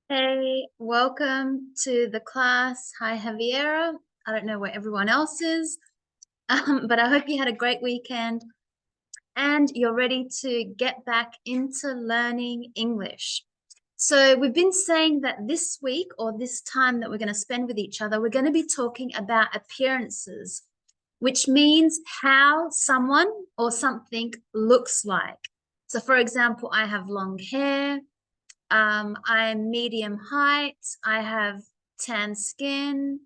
Hey, welcome to the class. Hi, Javiera. I don't know where everyone else is, but I hope you had a great weekend and you're ready to get back into learning English. So, we've been saying that this week or this time that we're going to spend with each other, we're going to be talking about appearances, which means how someone or something looks like. So, for example, I have long hair. I'm medium height. I have tan skin,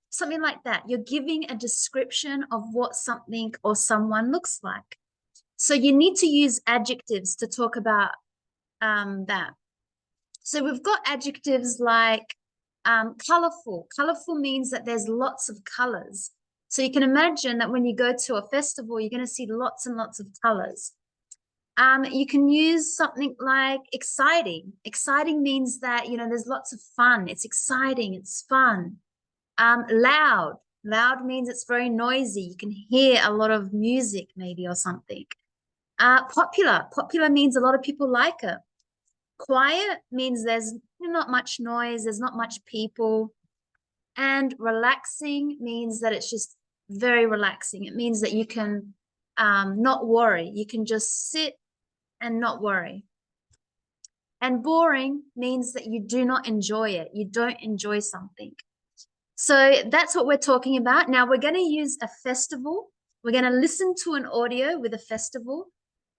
something like that. You're giving a description of what something or someone looks like. So you need to use adjectives to talk about that. So we've got adjectives like colorful. Colorful means that there's lots of colors. So you can imagine that when you go to a festival, you're going to see lots and lots of colors. You can use something like exciting. Exciting means that, there's lots of fun. It's exciting. It's fun. Loud. Loud means it's very noisy. You can hear a lot of music maybe or something. Popular. Popular means a lot of people like it. Quiet means there's not much noise. There's not much people. And relaxing means that it's just very relaxing. It means that you can not worry. You can just sit and not worry. And boring means that you do not enjoy it. You don't enjoy something. So that's what we're talking about. Now we're going to use a festival. We're going to listen to an audio with a festival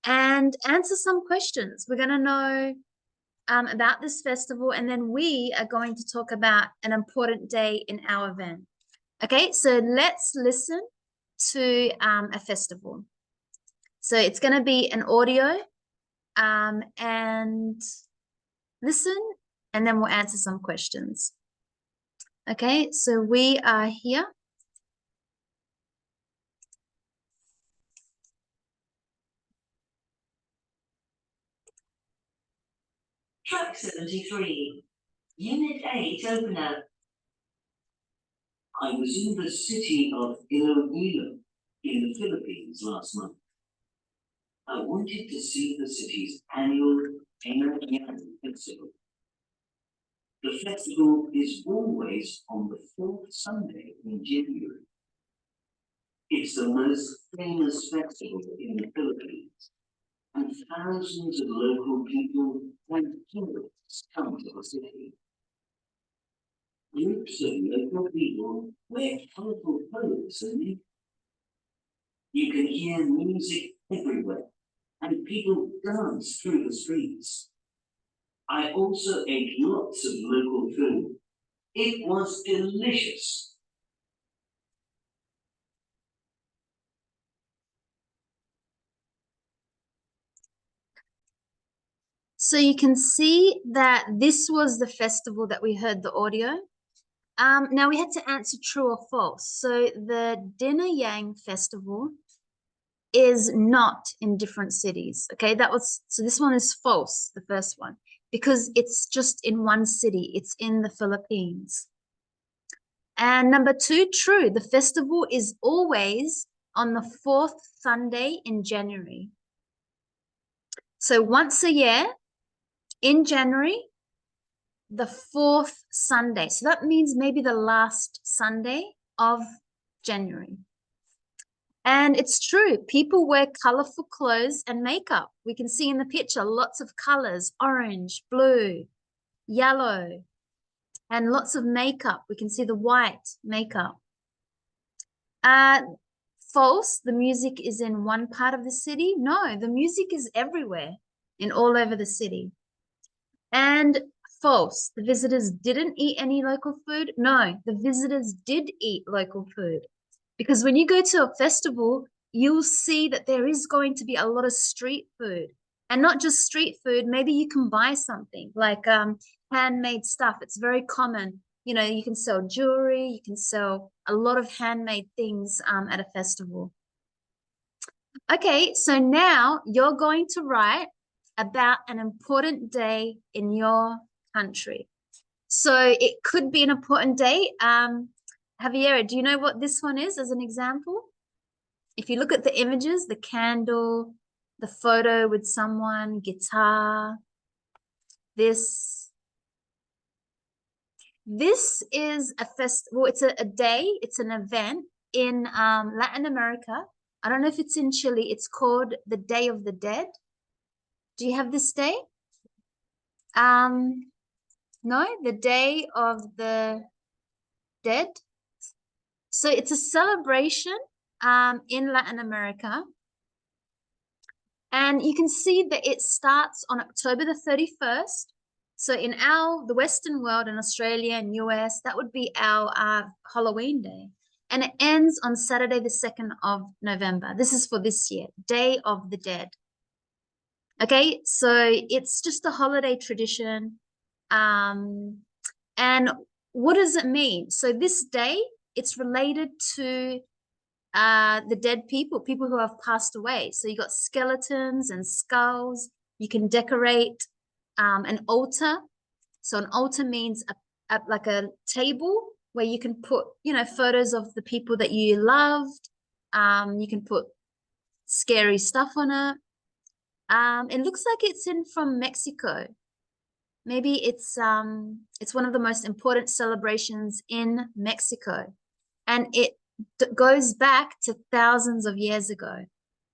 and answer some questions. We're going to know about this festival, and then we are going to talk about an important day in our event. Okay, so let's listen to a festival. So it's going to be an audio and listen, and then we'll answer some questions. Okay, so we are here. Track 73, Unit 8 opener. I was in the city of Iloilo in the Philippines last month. I wanted to see the city's annual Yang Festival. The festival is always on the fourth Sunday in January. It's the most famous festival in the Philippines, and thousands of local people and tourists come to the city. Groups of local people wear colorful clothes and you can hear music everywhere, and people dance through the streets. I also ate lots of local food. It was delicious. So you can see that this was the festival that we heard the audio. Now we had to answer true or false. So the Dinner Yang Festival is not in different cities. Okay, so this one is false, the first one, because it's just in one city. It's in the Philippines. And number two, true. The festival is always on the fourth Sunday in January. So once a year in January, the fourth Sunday. So that means maybe the last Sunday of January. And it's true, people wear colorful clothes and makeup. We can see in the picture lots of colors, orange, blue, yellow, and lots of makeup. We can see the white makeup. False, the music is in one part of the city. No, the music is everywhere, in all over the city. And false, the visitors didn't eat any local food. No, the visitors did eat local food. Because when you go to a festival, you'll see that there is going to be a lot of street food. And not just street food, maybe you can buy something like handmade stuff. It's very common. You can sell jewelry, you can sell a lot of handmade things at a festival. Okay, so now you're going to write about an important day in your country. So it could be an important day. Javiera, do you know what this one is as an example? If you look at the images, the candle, the photo with someone, guitar, this. This is a festival. It's a day. It's an event in Latin America. I don't know if it's in Chile. It's called the Day of the Dead. Do you have this day? No, the Day of the Dead. So it's a celebration in Latin America. And you can see that it starts on October the 31st. So in the Western world, in Australia and US, that would be our Halloween day. And it ends on Saturday, the 2nd of November. This is for this year, Day of the Dead. Okay, so it's just a holiday tradition. And what does it mean? So this day, it's related to the dead people who have passed away. So you got skeletons and skulls. You can decorate an altar. So an altar means like a table where you can put, photos of the people that you loved. You can put scary stuff on it. It looks like it's from Mexico. Maybe it's one of the most important celebrations in Mexico, and it goes back to thousands of years ago.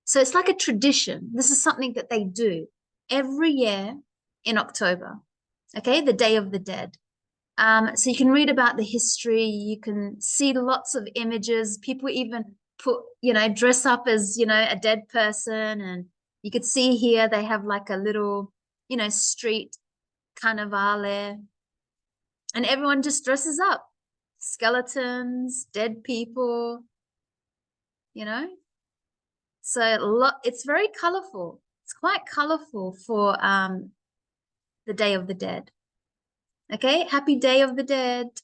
So it's like a tradition. This is something that they do every year in October. Okay, the Day of the Dead. So you can read about the history. You can see lots of images. People even dress up as, a dead person. And you could see here they have like a little, street carnivale. And everyone just dresses up. Skeletons, dead people, So it's very colorful. It's quite colorful for the Day of the Dead. Okay, happy Day of the Dead.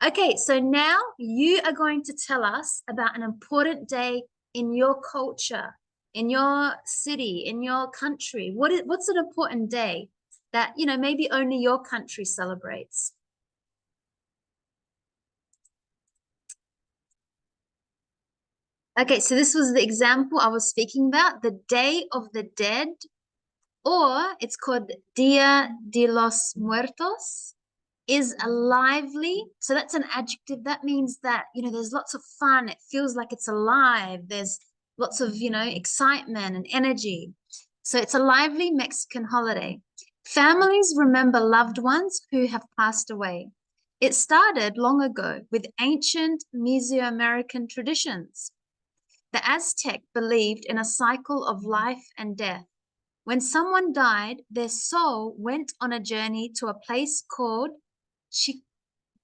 Okay, so now you are going to tell us about an important day in your culture, in your city, in your country. What's an important day that, maybe only your country celebrates? Okay, so this was the example I was speaking about, the Day of the Dead, or it's called Dia de los Muertos, is a lively. So that's an adjective. That means that, there's lots of fun. It feels like it's alive. There's lots of, excitement and energy. So it's a lively Mexican holiday. Families remember loved ones who have passed away. It started long ago with ancient Mesoamerican traditions. The Aztec believed in a cycle of life and death. When someone died, their soul went on a journey to a place called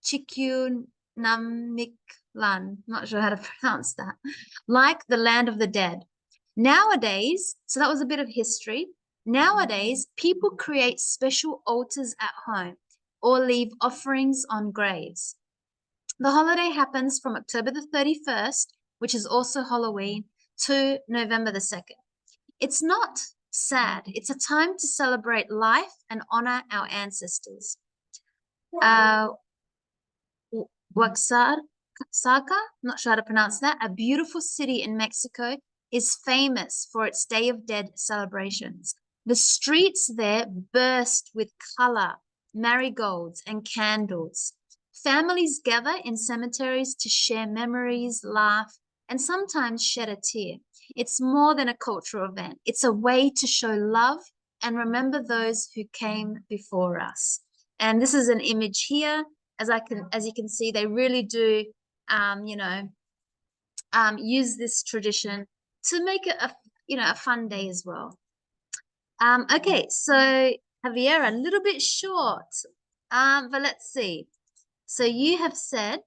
Chikyunamiklan. Not sure how to pronounce that. Like the land of the dead. Nowadays, so that was a bit of history. Nowadays, people create special altars at home or leave offerings on graves. The holiday happens from October the 31st, which is also Halloween, to November the 2nd. It's not sad. It's a time to celebrate life and honor our ancestors. Oaxaca, not sure how to pronounce that, a beautiful city in Mexico, is famous for its Day of Dead celebrations. The streets there burst with color, marigolds, and candles. Families gather in cemeteries to share memories, laugh, and sometimes shed a tear. It's more than a cultural event. It's a way to show love and remember those who came before us. And this is an image here. As you can see, they really do, use this tradition to make it a fun day as well. Okay, so Javier, a little bit short, but let's see. So you have said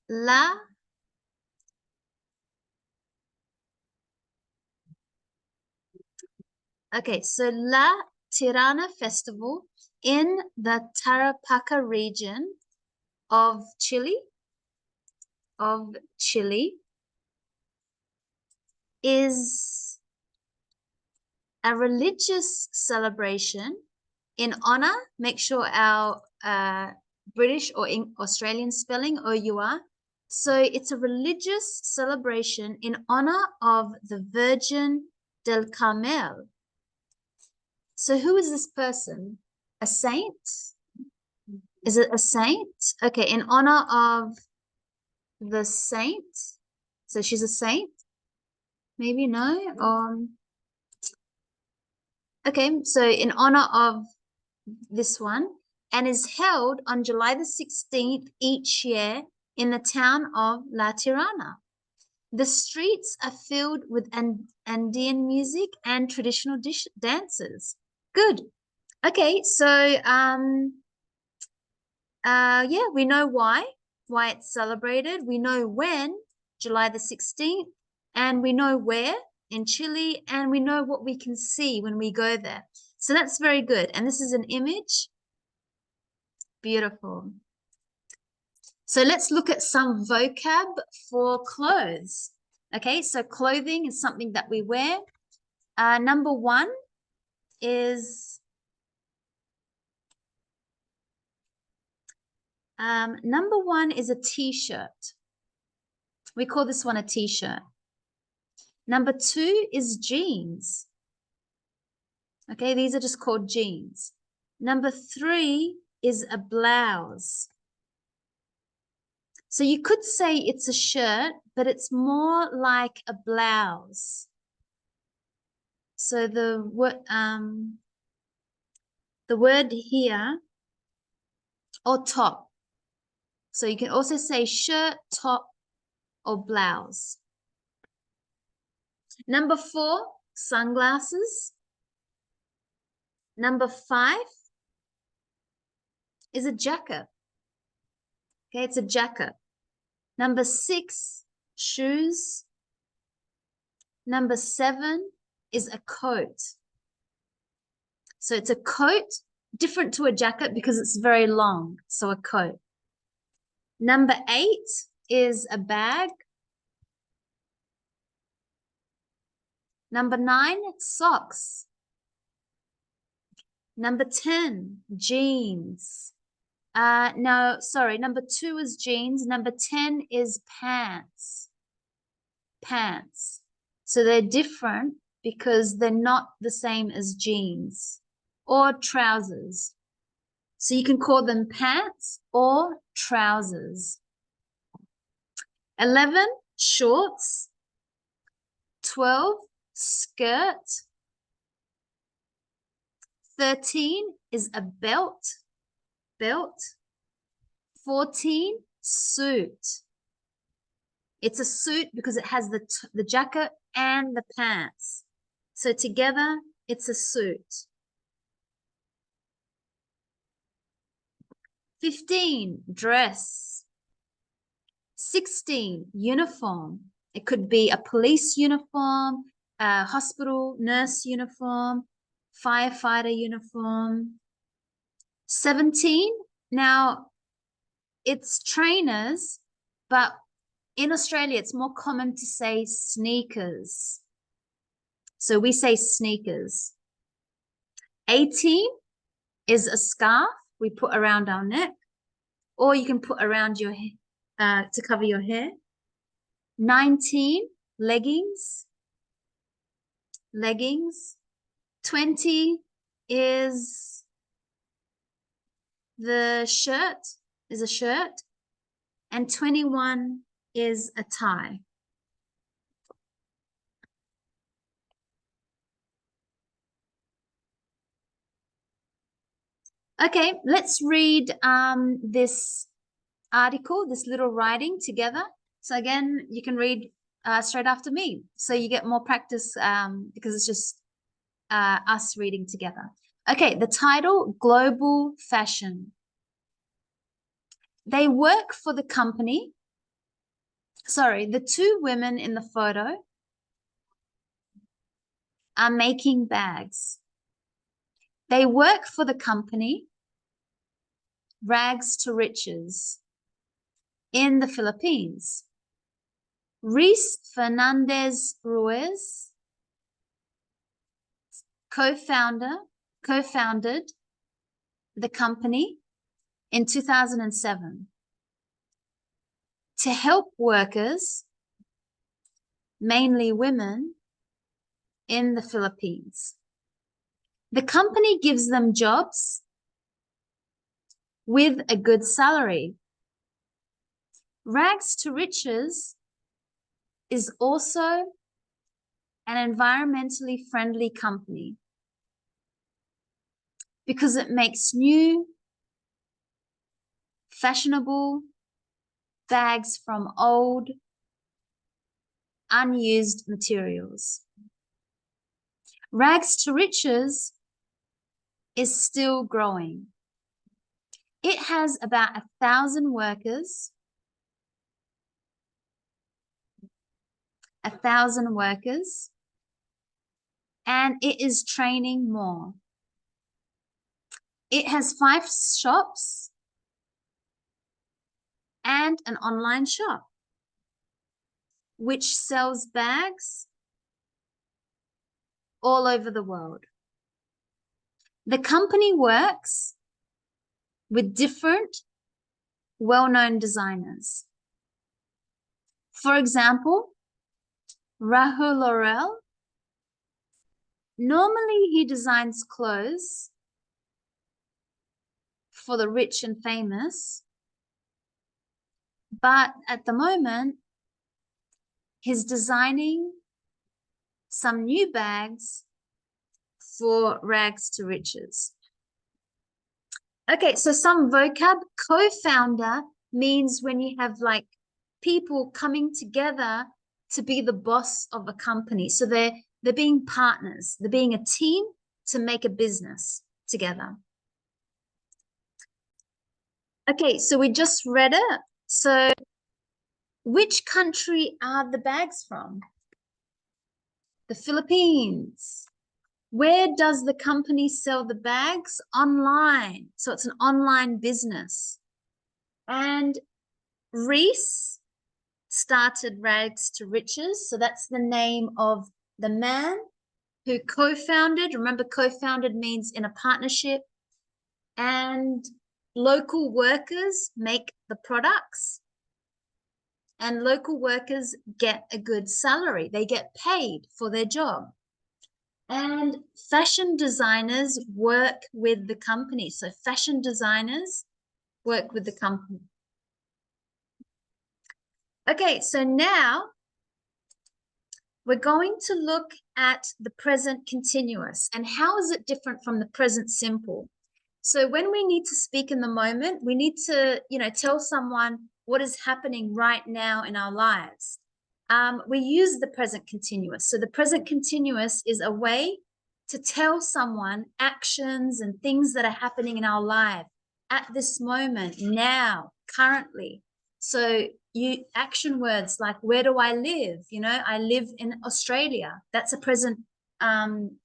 la. Okay, so La Tirana Festival in the Tarapacá region of Chile is a religious celebration in honor. Make sure our British or Australian spelling, OUR. So it's a religious celebration in honor of the Virgin del Carmel. So who is this person? A saint? Is it a saint? Okay, in honor of the saint. So she's a saint? Maybe no. Okay, so in honor of this one, and is held on July the 16th each year in the town of La Tirana. The streets are filled with Andean music and traditional dances. Good. Okay, so yeah, we know why it's celebrated. We know when, July the 16th, and we know where, in Chile, and we know what we can see when we go there. So that's very good. And this is an image. Beautiful. So let's look at some vocab for clothes. Okay, so clothing is something that we wear. Number one is a t-shirt. We call this one a t-shirt. Number two is jeans. Okay, these are just called jeans. Number three is a blouse. So you could say it's a shirt, but it's more like a blouse. So the word here, or top. So you can also say shirt, top, or blouse. Number four, sunglasses. Number five is a jacket. Okay, it's a jacket. Number six, shoes. Number seven is a coat. So it's a coat, different to a jacket because it's very long. So a coat. Number eight is a bag. Number nine, socks. Number 10, jeans. No, sorry, number 2 is jeans. Number 10 is pants. Pants. So they're different because they're not the same as jeans or trousers. So you can call them pants or trousers. 11, shorts. 12, skirt. 13 is a belt. 14, suit. It's a suit because it has the jacket and the pants. So together, it's a suit. 15, dress. 16, uniform. It could be a police uniform, a hospital nurse uniform, firefighter uniform. 17, now it's trainers, but in Australia, it's more common to say sneakers. So we say sneakers. 18 is a scarf we put around our neck, or you can put around your hair to cover your hair. 19, leggings. 20 is a shirt, and 21 is a tie. Okay, let's read this article, this little writing together. So again, you can read straight after me. So you get more practice because it's just us reading together. Okay, the title, Global Fashion. They work for the company. Sorry, the two women in the photo are making bags. They work for the company Rags to Riches in the Philippines. Reese Fernandez Ruiz co-founded the company in 2007 to help workers, mainly women, in the Philippines. The company gives them jobs with a good salary. Rags to Riches is also an environmentally friendly company because it makes new, fashionable bags from old, unused materials. Rags to Riches is still growing. It has about 1,000 workers, 1,000 workers, and it is training more. It has 5 shops and an online shop, which sells bags all over the world. The company works with different well-known designers. For example, Rahul Laurel. Normally he designs clothes for the rich and famous, but at the moment he's designing some new bags for Rags to Riches. Okay, so some vocab. Co-founder means when you have like people coming together to be the boss of a company. So they're being partners, they're being a team to make a business together. Okay, so we just read it. So which country are the bags from? The Philippines. Where does the company sell the bags? Online. So it's an online business. And Reese started Rags to Riches. So that's the name of the man who co-founded. Remember, co-founded means in a partnership. And local workers make the products. And local workers get a good salary. They get paid for their job. And fashion designers work with the company. So fashion designers work with the company. Okay, so now we're going to look at the present continuous and how is it different from the present simple. So when we need to speak in the moment, we need to, tell someone what is happening right now in our lives. We use the present continuous. So the present continuous is a way to tell someone actions and things that are happening in our life at this moment, now, currently. So you action words like, where do I live? I live in Australia. That's a present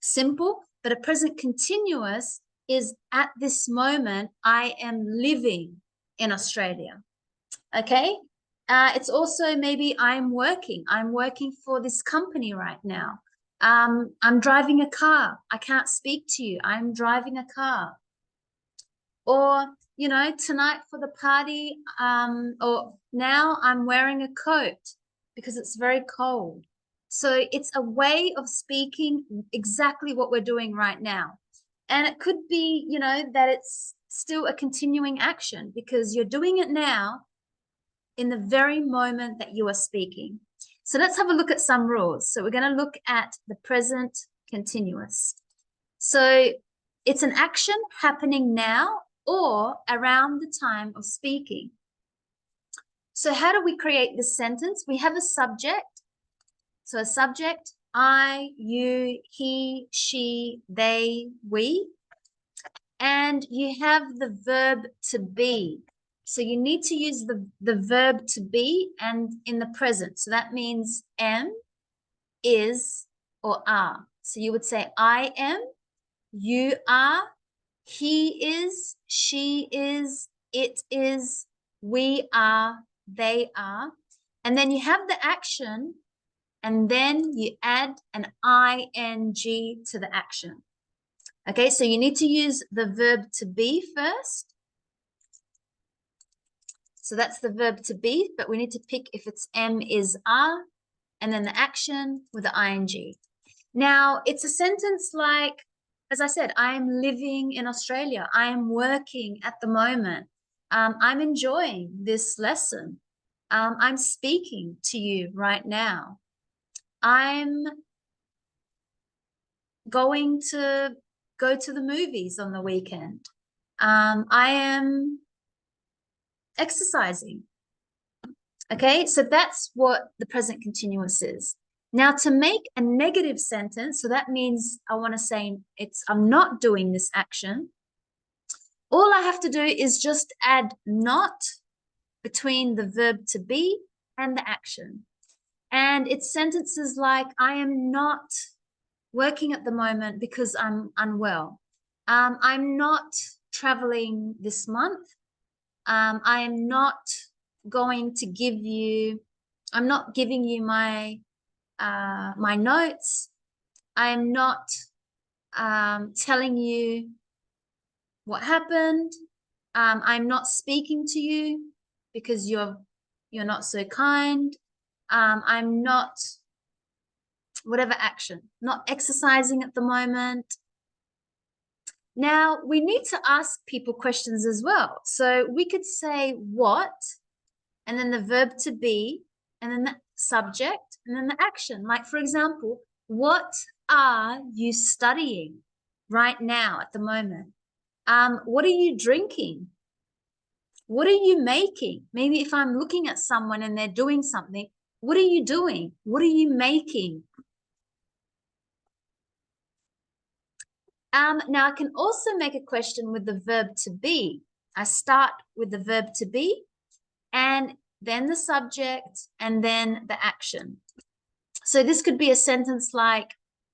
simple, but a present continuous is at this moment, I am living in Australia. Okay. It's also maybe I'm working for this company right now. I'm driving a car. I can't speak to you. I'm driving a car. Or, tonight for the party, or now I'm wearing a coat because it's very cold. So it's a way of speaking exactly what we're doing right now. And it could be, that it's still a continuing action because you're doing it now in the very moment that you are speaking. So let's have a look at some rules. So we're going to look at the present continuous. So it's an action happening now or around the time of speaking. So how do we create this sentence? We have a subject. So a subject, I, you, he, she, they, we. And you have the verb to be. So you need to use the verb to be and in the present. So that means am, is, or are. So you would say I am, you are, he is, she is, it is, we are, they are. And then you have the action and then you add an ing to the action. Okay, so you need to use the verb to be first. So that's the verb to be, but we need to pick if it's am, is, are, and then the action with the ing. Now, it's a sentence like, as I said, I am living in Australia. I am working at the moment. I'm enjoying this lesson. I'm speaking to you right now. I'm going to go to the movies on the weekend. I am exercising. Okay, so that's what the present continuous is. Now, to make a negative sentence, so that means I want to say I'm not doing this action. All I have to do is just add not between the verb to be and the action. And it's sentences like, I am not working at the moment because I'm unwell. I'm not traveling this month. I am not going to give you, I'm not giving you my notes. I am not telling you what happened. I'm not speaking to you because you're not so kind. I'm not, whatever action, not exercising at the moment. Now, we need to ask people questions as well. So we could say what, and then the verb to be, and then the subject, and then the action. Like, for example, what are you studying right now at the moment? What are you drinking? What are you making? Maybe if I'm looking at someone and they're doing something, what are you doing? What are you making? Now I can also make a question with the verb to be. I start with the verb to be, and then the subject, and then the action. So this could be a sentence like,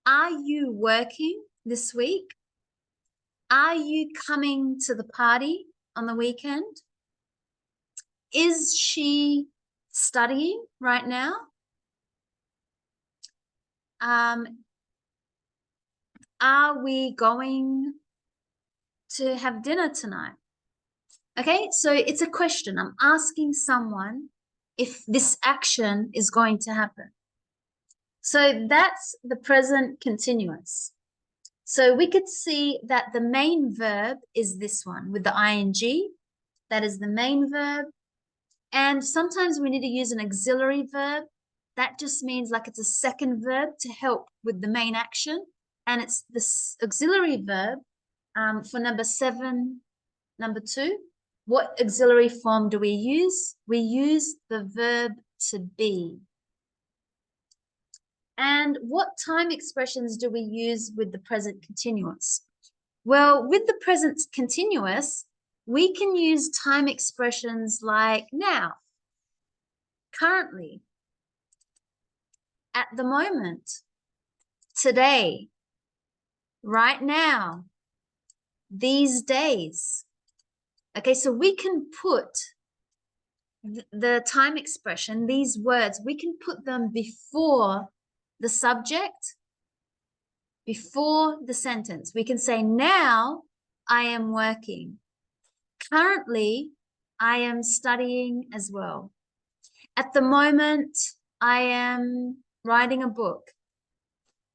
are you working this week? Are you coming to the party on the weekend? Is she studying right now? Are we going to have dinner tonight? Okay, so it's a question. I'm asking someone if this action is going to happen. So that's the present continuous. So we could see that the main verb is this one with the ing. That is the main verb. And sometimes we need to use an auxiliary verb. That just means like it's a second verb to help with the main action. And it's this auxiliary verb for number 7, number 2. What auxiliary form do we use? We use the verb to be. And what time expressions do we use with the present continuous? Well, with the present continuous, we can use time expressions like now, currently, at the moment, today, right now, these days. Okay, so we can put the time expression, these words, we can put them before the subject, before the sentence. We can say, now I am working. Currently, I am studying as well. At the moment, I am writing a book.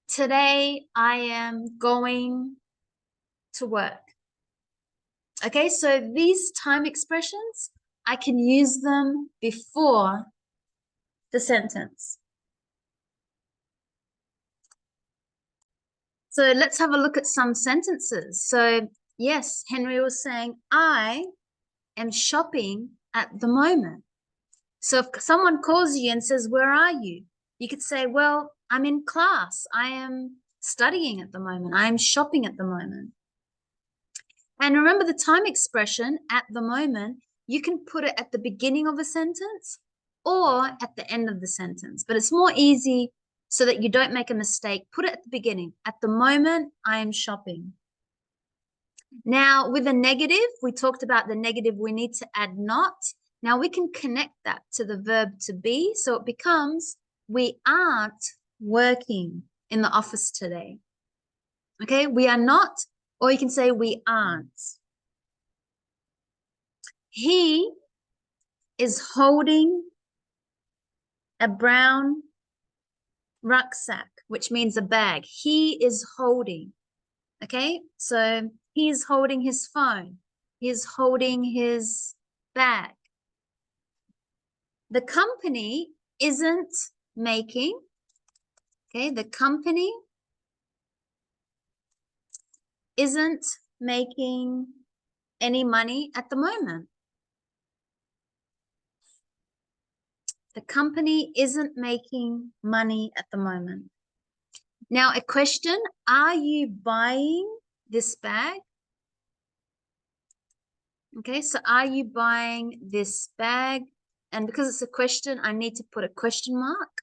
Today, I am going to work. Okay, so these time expressions, I can use them before the sentence. So let's have a look at some sentences. So yes, Henry was saying, I am shopping at the moment. So if someone calls you and says, where are you? You could say, well, I'm in class. I am studying at the moment. I am shopping at the moment. And remember the time expression, at the moment, you can put it at the beginning of a sentence or at the end of the sentence. But it's more easy so that you don't make a mistake. Put it at the beginning. At the moment, I am shopping. Now, with a negative, we talked about the negative, we need to add not. Now, we can connect that to the verb to be. So it becomes, we aren't working in the office today. Okay, we are not, or you can say we aren't. He is holding a brown rucksack, which means a bag. He is holding. Okay, so he is holding his phone. He is holding his bag. The company isn't making, okay, the company isn't making any money at the moment. The company isn't making money at the moment. Now, a question, are you buying this bag? Okay, so are you buying this bag? And because it's a question, I need to put a question mark.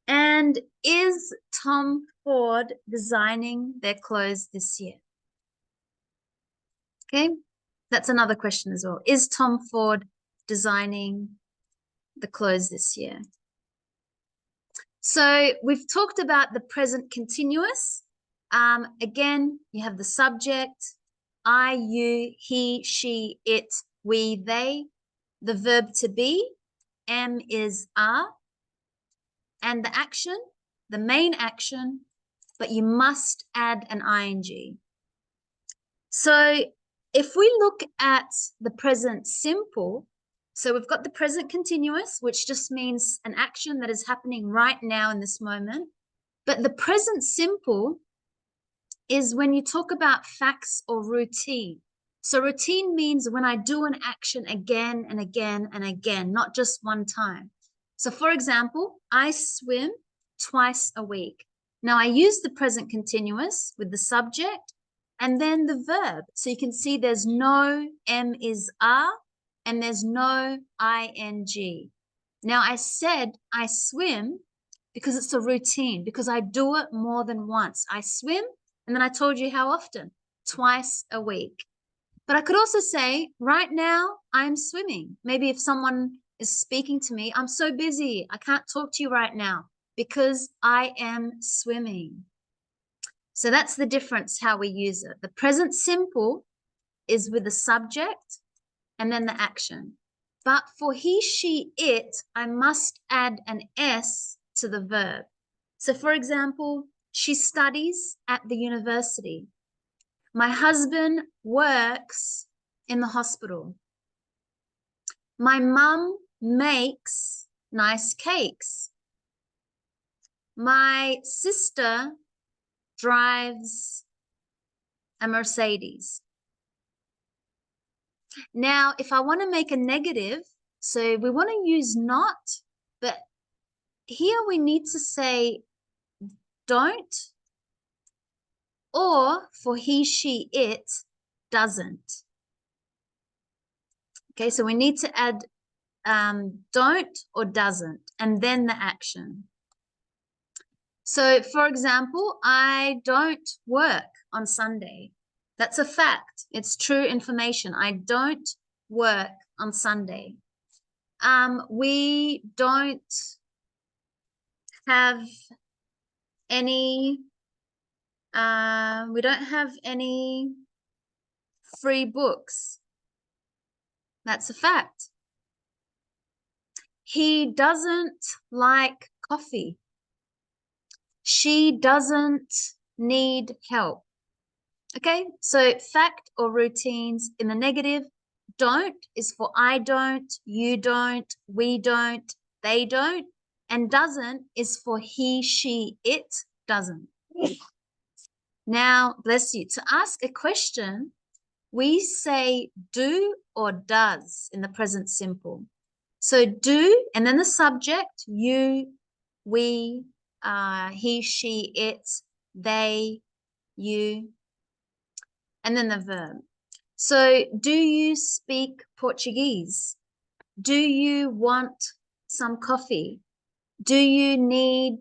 And is Tom Ford designing their clothes this year? Okay, that's another question as well. Is Tom Ford designing the clothes this year? So we've talked about the present continuous. Again, you have the subject, I, you, he, she, it, we, they. The verb to be, am, is, are. And the action, the main action, but you must add an ing. So if we look at the present simple, so we've got the present continuous, which just means an action that is happening right now in this moment. But the present simple is when you talk about facts or routine. So routine means when I do an action again and again and again, not just one time. So for example, I swim twice a week. Now I use the present continuous with the subject and then the verb. So you can see there's no am, is, are, and there's no ing. Now I said I swim because it's a routine, because I do it more than once. I swim, and then I told you how often, twice a week. But I could also say, right now, I'm swimming. Maybe if someone is speaking to me, I'm so busy, I can't talk to you right now because I am swimming. So that's the difference how we use it. The present simple is with the subject and then the action. But for he, she, it, I must add an S to the verb. So for example, she studies at the university. My husband works in the hospital. My mum makes nice cakes. My sister drives a Mercedes. Now, if I want to make a negative, so we want to use not, but here we need to say don't, or for he, she, it doesn't. Okay, so we need to add don't or doesn't, and then the action. So for example, I don't work on Sunday. That's a fact. It's true information. I don't work on Sunday. We don't have any free books. That's a fact. He doesn't like coffee. She doesn't need help. Okay, so fact or routines in the negative. Don't is for I don't, you don't, we don't, they don't. And doesn't is for he, she, it doesn't. Now, bless you, to ask a question, we say do or does in the present simple. So do, and then the subject, you, we, he, she, it, they, you, and then the verb. So do you speak Portuguese? Do you want some coffee? Do you need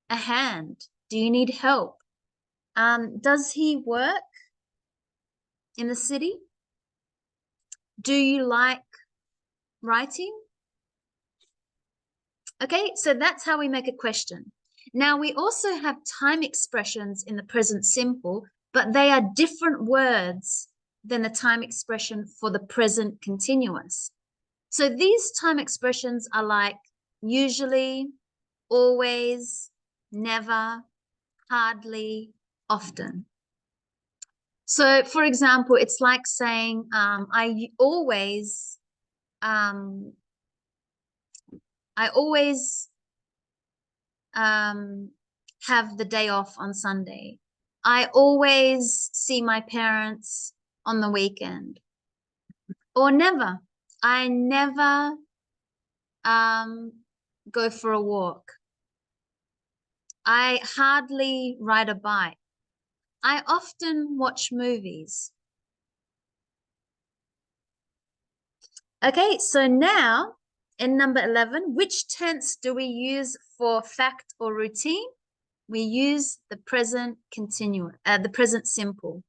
a hand? Do you need help? Does he work in the city? Do you like writing? Okay, so that's how we make a question. Now, we also have time expressions in the present simple, but they are different words than the time expression for the present continuous. So these time expressions are like usually, always, never, hardly, often. So, for example, it's like saying, I always um, have the day off on Sunday. I always see my parents on the weekend. Or never. I never go for a walk. I hardly ride a bike. I often watch movies. Okay, so now in number 11, which tense do we use for fact or routine? We use the present continuous, the present simple.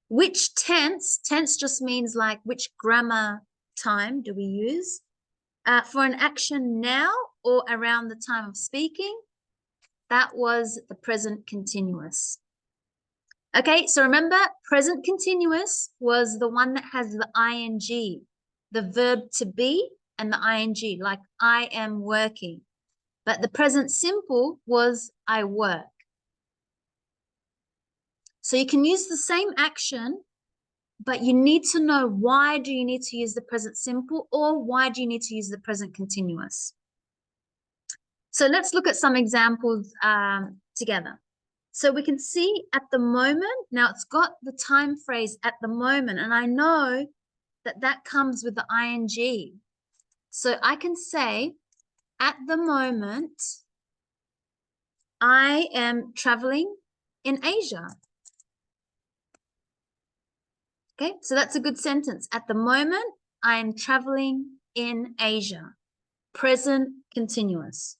Which tense just means like which grammar time do we use? For an action now or around the time of speaking, that was the present continuous. Okay, so remember, present continuous was the one that has the ing, the verb to be, and the ing, like I am working. But the present simple was I work. So you can use the same action, but you need to know why do you need to use the present simple or why do you need to use the present continuous. So let's look at some examples together. So we can see at the moment, now it's got the time phrase at the moment, and I know that that comes with the ing. So I can say, at the moment, I am traveling in Asia. Okay, so that's a good sentence. At the moment, I am traveling in Asia. Present continuous.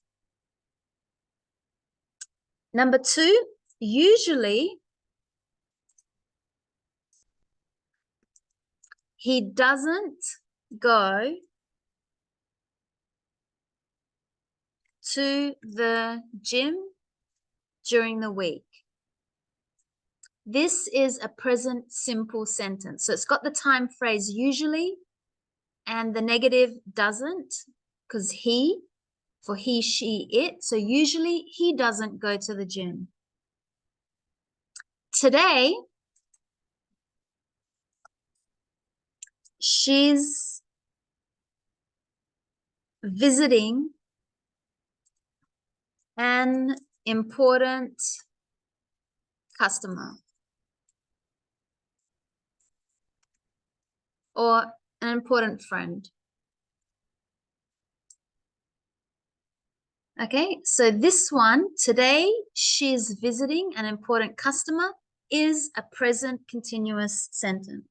Number 2, usually he doesn't go to the gym during the week. This is a present simple sentence. So it's got the time phrase usually and the negative doesn't because he, for he, she, it. So usually he doesn't go to the gym. Today, she's visiting an important customer or an important friend. Okay, so this one, today she's visiting an important customer, is a present continuous sentence.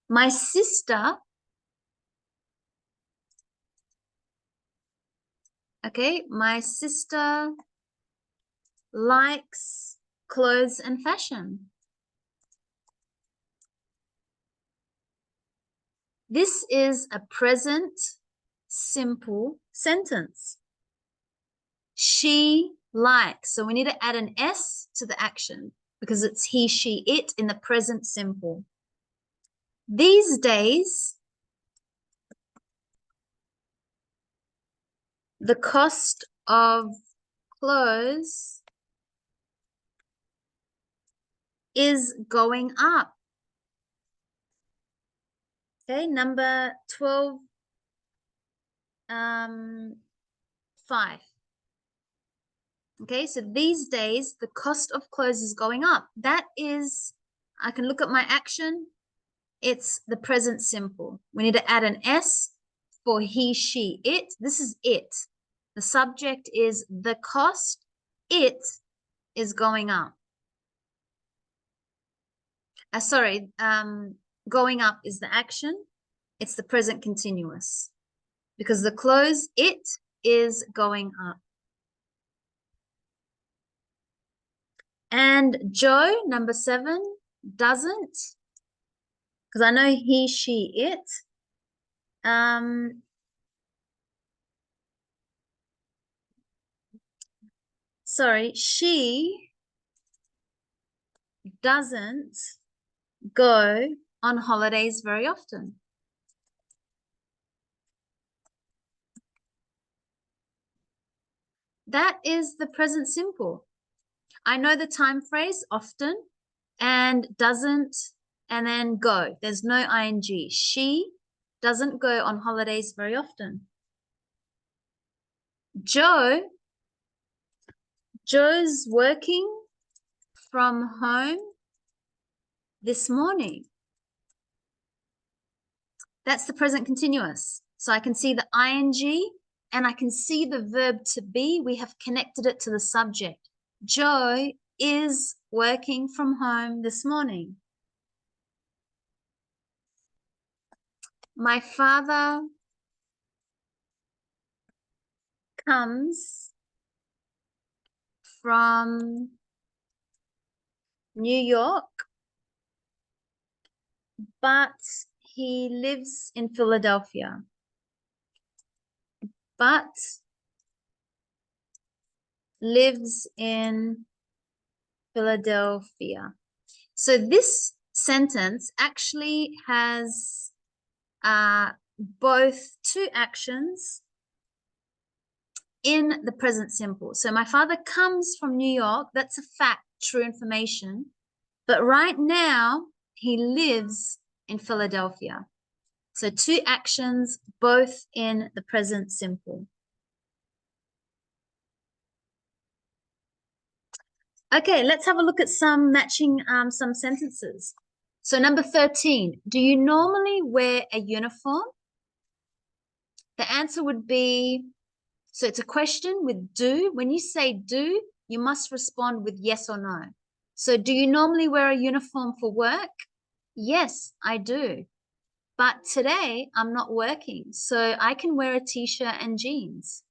My sister, okay, my sister likes clothes and fashion. This is a present simple sentence. She likes. So we need to add an S to the action because it's he, she, it in the present simple. These days, the cost of clothes is going up. Okay, number 12, 5. Okay, so these days, the cost of clothes is going up. That is, I can look at my action. It's the present simple. We need to add an S for he, she, it. This is it. The subject is the cost. It is going up. Going up is the action. It's the present continuous. Because the clothes, it is going up. And Joe, number 7, doesn't, because I know he, she, it. She doesn't go on holidays very often. That is the present simple. I know the time phrase often and doesn't, and then go. There's no ing. She doesn't go on holidays very often. Joe's working from home this morning. That's the present continuous. So I can see the ing and I can see the verb to be. We have connected it to the subject. Joe is working from home this morning. My father comes from New York, but he lives in Philadelphia. But lives in Philadelphia. So this sentence actually has both two actions in the present simple. So my father comes from New York. That's a fact, true information. But right now, he lives in Philadelphia. So two actions, both in the present simple. Okay, let's have a look at some matching some sentences. So number 13, do you normally wear a uniform? The answer would be, so it's a question with do. When you say do, you must respond with yes or no. So do you normally wear a uniform for work? Yes, I do. But today I'm not working, so I can wear a t-shirt and jeans.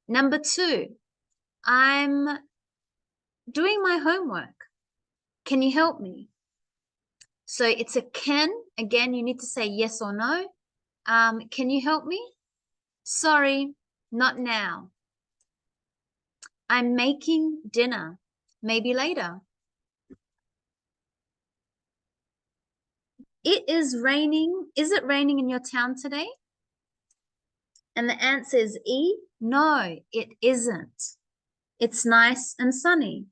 Number 2, I'm doing my homework. Can you help me? So it's a can. Again, you need to say yes or no. Can you help me? Sorry, not now. I'm making dinner. Maybe later. It is raining. Is it raining in your town today? And the answer is E. No, it isn't. It's nice and sunny.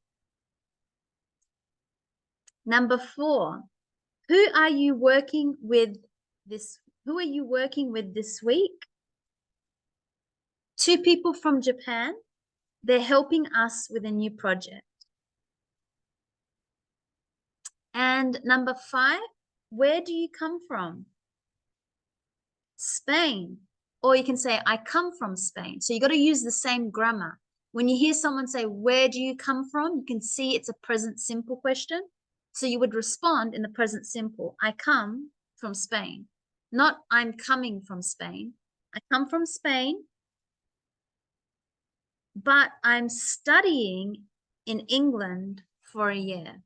Number 4. Who are you working with this week? 2 people from Japan. They're helping us with a new project. And number 5, where do you come from? Spain. Or you can say, I come from Spain. So you got to use the same grammar. When you hear someone say, where do you come from? You can see it's a present simple question. So you would respond in the present simple. I come from Spain. Not I'm coming from Spain. I come from Spain, but I'm studying in England for a year.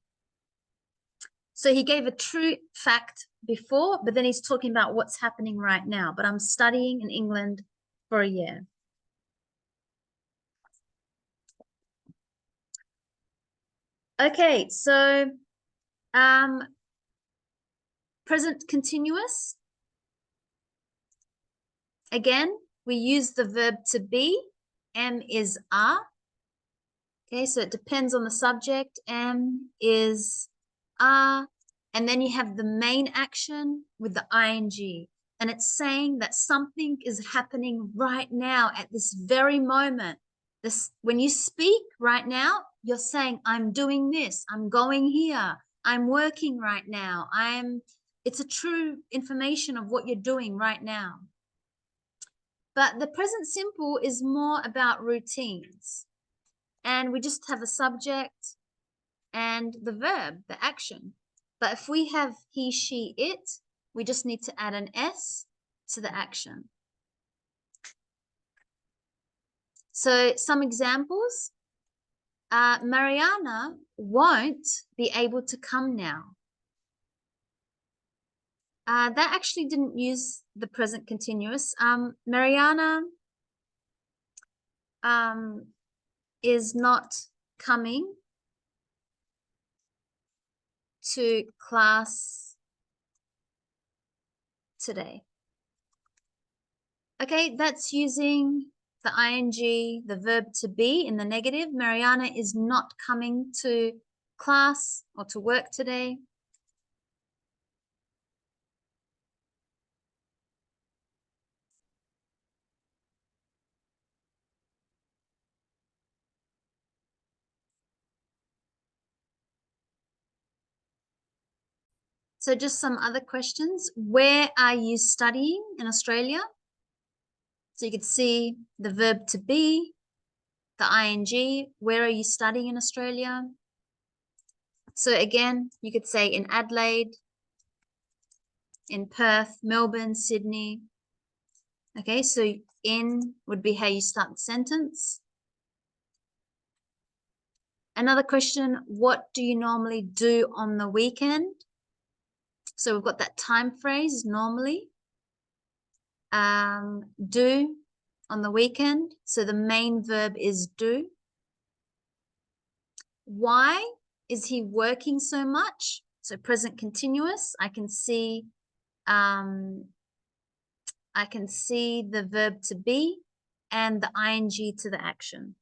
So he gave a true fact before, but then he's talking about what's happening right now. But I'm studying in England for a year. Okay, so present continuous. Again, we use the verb to be. Am is are. Okay, so it depends on the subject. Am is are. And then you have the main action with the ing. And it's saying that something is happening right now at this very moment. When you speak right now, you're saying, I'm doing this, I'm going here, I'm working right now. It's a true information of what you're doing right now. But the present simple is more about routines. And we just have a subject and the verb, the action. But if we have he, she, it, we just need to add an S to the action. So some examples. Mariana won't be able to come now. That actually didn't use the present continuous. Mariana is not coming to class today. Okay, that's using the ing, the verb to be in the negative. Mariana is not coming to class or to work today. So just some other questions. Where are you studying in Australia? So you could see the verb to be, the ing, where are you studying in Australia? So again, you could say in Adelaide, in Perth, Melbourne, Sydney. Okay, so in would be how you start the sentence. Another question, what do you normally do on the weekend? So we've got that time phrase, normally. Do on the weekend. So the main verb is do. Why is he working so much? So present continuous. I can see the verb to be and the ing to the action.